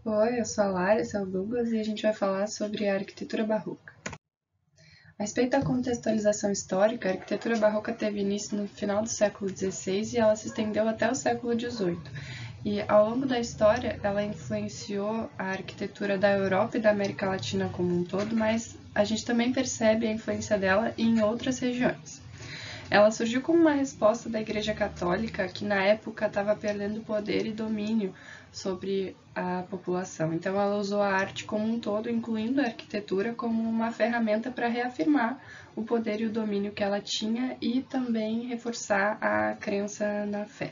Oi, eu sou a Lara, esse é o Douglas e a gente vai falar sobre a arquitetura barroca. A respeito da contextualização histórica, a arquitetura barroca teve início no final do século XVI e ela se estendeu até o século XVIII. E ao longo da história, ela influenciou a arquitetura da Europa e da América Latina como um todo, mas a gente também percebe a influência dela em outras regiões. Ela surgiu como uma resposta da Igreja Católica, que na época estava perdendo poder e domínio sobre a população. Então, ela usou a arte como um todo, incluindo a arquitetura, como uma ferramenta para reafirmar o poder e o domínio que ela tinha e também reforçar a crença na fé.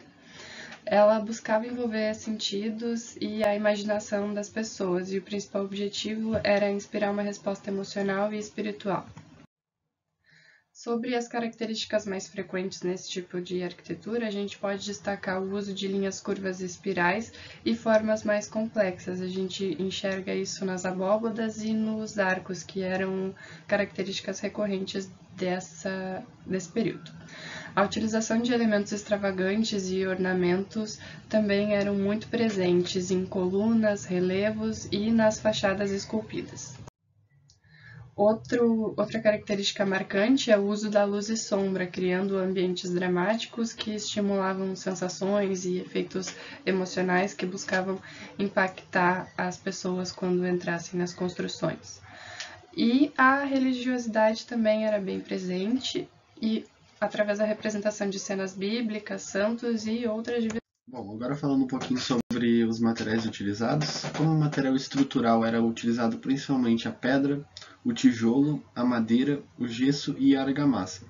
Ela buscava envolver sentidos e a imaginação das pessoas, e o principal objetivo era inspirar uma resposta emocional e espiritual. Sobre as características mais frequentes nesse tipo de arquitetura, a gente pode destacar o uso de linhas curvas e espirais e formas mais complexas. A gente enxerga isso nas abóbadas e nos arcos, que eram características recorrentes desse período. A utilização de elementos extravagantes e ornamentos também eram muito presentes em colunas, relevos e nas fachadas esculpidas. Outra característica marcante é o uso da luz e sombra, criando ambientes dramáticos que estimulavam sensações e efeitos emocionais que buscavam impactar as pessoas quando entrassem nas construções. E a religiosidade também era bem presente, e através da representação de cenas bíblicas, santos e outras diversas. Bom, agora falando um pouquinho sobre os materiais utilizados. Como material estrutural era utilizado principalmente a pedra, o tijolo, a madeira, o gesso e a argamassa.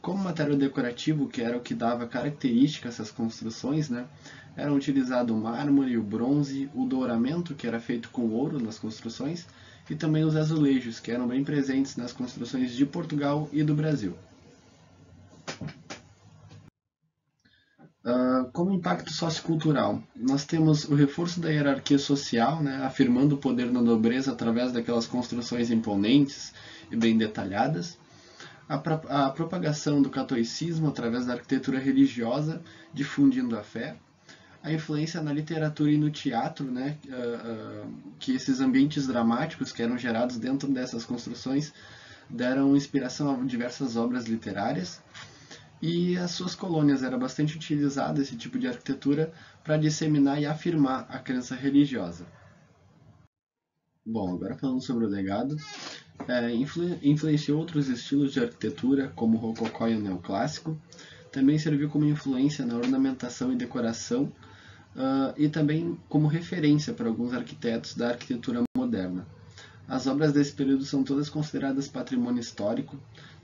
Como material decorativo, que era o que dava característica a essas construções, né, eram utilizados o mármore, o bronze, o douramento, que era feito com ouro nas construções, e também os azulejos, que eram bem presentes nas construções de Portugal e do Brasil. Como impacto sociocultural, nós temos o reforço da hierarquia social, né, afirmando o poder na nobreza através daquelas construções imponentes e bem detalhadas. A propagação do catolicismo através da arquitetura religiosa, difundindo a fé. A influência na literatura e no teatro, né, que esses ambientes dramáticos que eram gerados dentro dessas construções deram inspiração a diversas obras literárias. E as suas colônias era bastante utilizado esse tipo de arquitetura para disseminar e afirmar a crença religiosa. Bom, agora falando sobre o legado, influenciou outros estilos de arquitetura, como o rococó e o neoclássico. Também serviu como influência na ornamentação e decoração, e também como referência para alguns arquitetos da arquitetura moderna. As obras desse período são todas consideradas patrimônio histórico,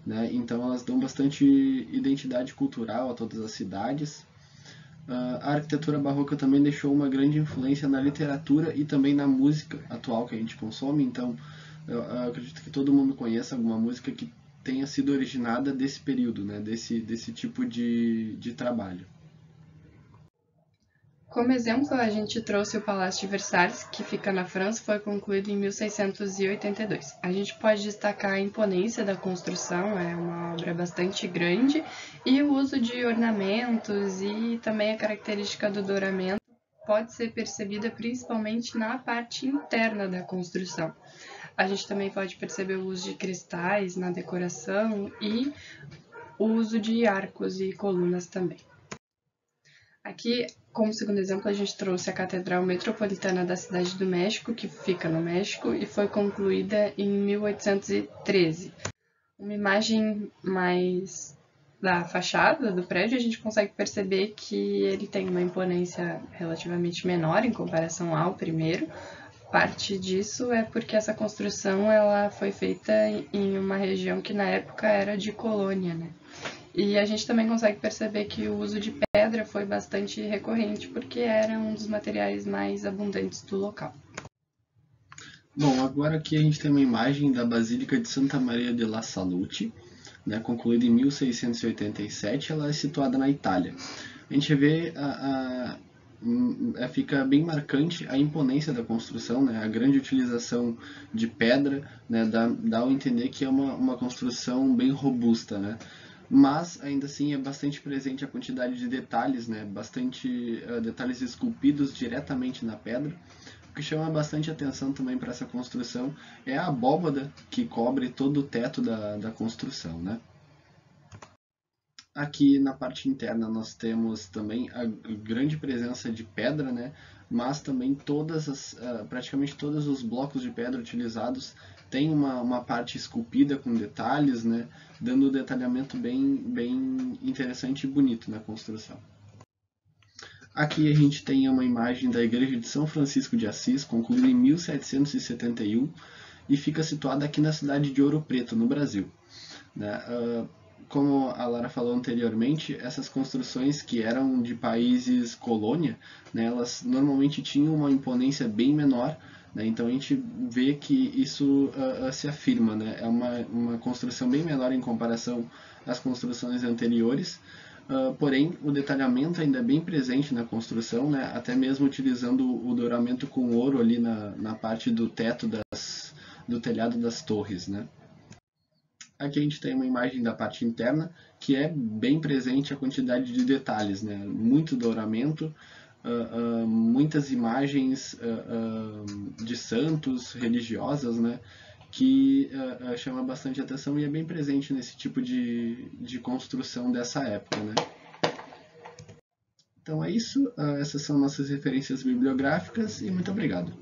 né? Então elas dão bastante identidade cultural a todas as cidades. A arquitetura barroca também deixou uma grande influência na literatura e também na música atual que a gente consome. Então eu acredito que todo mundo conheça alguma música que tenha sido originada desse período, né? desse tipo de trabalho. Como exemplo, a gente trouxe o Palácio de Versalhes, que fica na França, foi concluído em 1682. A gente pode destacar a imponência da construção, é uma obra bastante grande, e o uso de ornamentos e também a característica do douramento pode ser percebida principalmente na parte interna da construção. A gente também pode perceber o uso de cristais na decoração e o uso de arcos e colunas também. Aqui, como segundo exemplo, a gente trouxe a Catedral Metropolitana da Cidade do México, que fica no México, e foi concluída em 1813. Uma imagem mais da fachada do prédio, a gente consegue perceber que ele tem uma imponência relativamente menor em comparação ao primeiro. Parte disso é porque essa construção ela foi feita em uma região que na época era de colônia, né? E a gente também consegue perceber que o uso de pedra foi bastante recorrente, porque era um dos materiais mais abundantes do local. Bom, agora aqui a gente tem uma imagem da Basílica de Santa Maria de La Salute, né, concluída em 1687, ela é situada na Itália. A gente vê fica bem marcante a imponência da construção, né, a grande utilização de pedra, né, dá a entender que é uma construção bem robusta, né. Mas ainda assim é bastante presente a quantidade de detalhes, né, bastante detalhes esculpidos diretamente na pedra, que chama bastante atenção também para essa construção é a abóbada que cobre todo o teto da construção, né? Aqui na parte interna nós temos também a grande presença de pedra, né? Mas também praticamente todos os blocos de pedra utilizados têm uma parte esculpida com detalhes, né? Dando um detalhamento bem interessante e bonito na construção. Aqui a gente tem uma imagem da igreja de São Francisco de Assis, concluída em 1771, e fica situada aqui na cidade de Ouro Preto, no Brasil, né? Como a Lara falou anteriormente, essas construções que eram de países colônia, né, elas normalmente tinham uma imponência bem menor, né, então a gente vê que isso se afirma, né, é uma construção bem menor em comparação às construções anteriores, porém o detalhamento ainda é bem presente na construção, né, até mesmo utilizando o douramento com ouro ali na parte do teto do telhado das torres, né. Aqui a gente tem uma imagem da parte interna, que é bem presente a quantidade de detalhes, né? Muito douramento, muitas imagens de santos, religiosas, né? Que chama bastante atenção e é bem presente nesse tipo de construção dessa época, né? Então é isso, essas são nossas referências bibliográficas e muito obrigado.